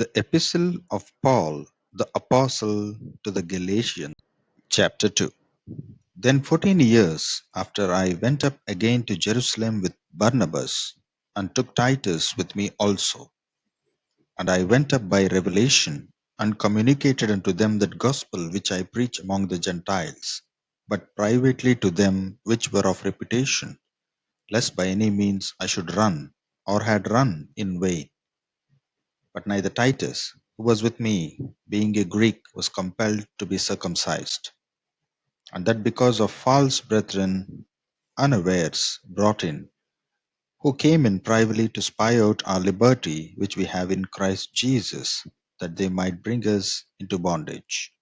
The Epistle of Paul, the Apostle to the Galatians, Chapter 2. Then 14 years after I went up again to Jerusalem with Barnabas, and took Titus with me also. And I went up by revelation, and communicated unto them that gospel which I preach among the Gentiles, but privately to them which were of reputation, lest by any means I should run, or had run in vain. But neither Titus, who was with me, being a Greek, was compelled to be circumcised, and that because of false brethren unawares brought in, who came in privily to spy out our liberty which we have in Christ Jesus, that they might bring us into bondage,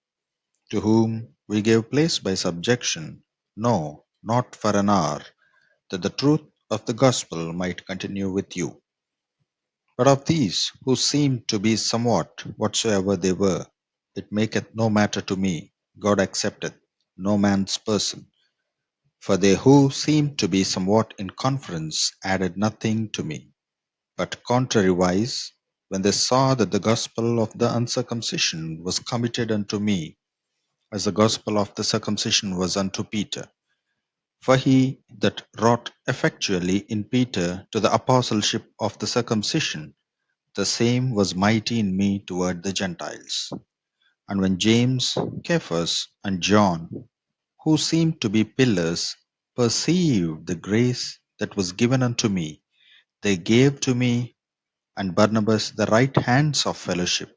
to whom we gave place by subjection, no, not for an hour, that the truth of the gospel might continue with you. But of these, who seemed to be somewhat whatsoever they were, it maketh no matter to me. God accepteth no man's person. For they who seemed to be somewhat in conference added nothing to me. But contrariwise, when they saw that the gospel of the uncircumcision was committed unto me, as the gospel of the circumcision was unto Peter. For he that wrought effectually in Peter to the apostleship of the circumcision, the same was mighty in me toward the Gentiles. And when James, Cephas, and John, who seemed to be pillars, perceived the grace that was given unto me, they gave to me and Barnabas the right hands of fellowship,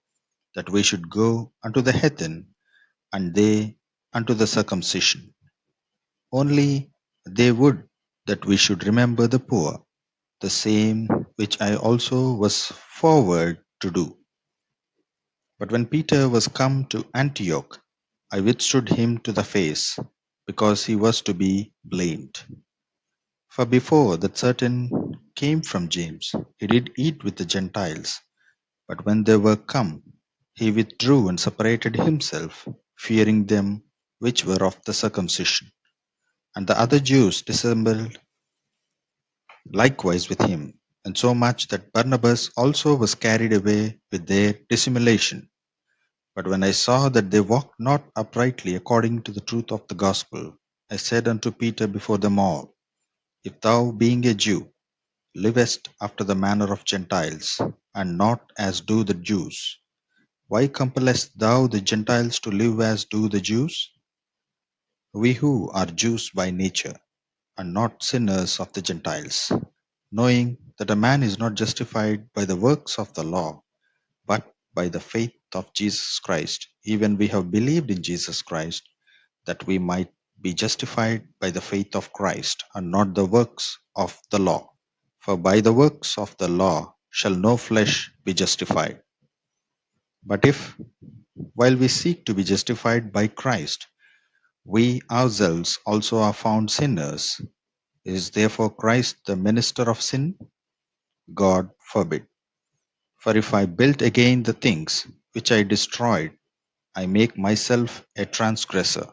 that we should go unto the heathen, and they unto the circumcision. Only they would that we should remember the poor, the same which I also was forward to do. But when Peter was come to Antioch, I withstood him to the face, because he was to be blamed. For before that certain came from James, he did eat with the Gentiles. But when they were come, he withdrew and separated himself, fearing them which were of the circumcision. And the other Jews dissembled likewise with him, and so much that Barnabas also was carried away with their dissimulation. But when I saw that they walked not uprightly according to the truth of the gospel, I said unto Peter before them all, If thou, being a Jew, livest after the manner of Gentiles, and not as do the Jews, why compellest thou the Gentiles to live as do the Jews? We who are Jews by nature, are not sinners of the Gentiles, knowing that a man is not justified by the works of the law, but by the faith of Jesus Christ. Even we have believed in Jesus Christ, that we might be justified by the faith of Christ, and not the works of the law. For by the works of the law shall no flesh be justified. But if, while we seek to be justified by Christ, we ourselves also are found sinners, is therefore Christ the minister of sin? God forbid. For if I build again the things which I destroyed, I make myself a transgressor.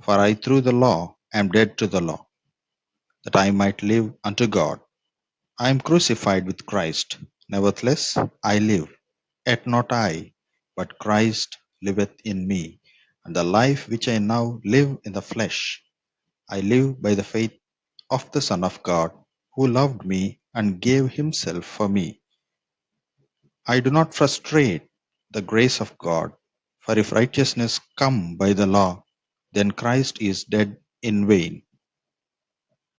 For I through the law am dead to the law, that I might live unto God. I am crucified with Christ. Nevertheless I live, yet not I, but Christ liveth in me. And the life which I now live in the flesh, I live by the faith of the Son of God, who loved me and gave himself for me. I do not frustrate the grace of God, for if righteousness come by the law, then Christ is dead in vain.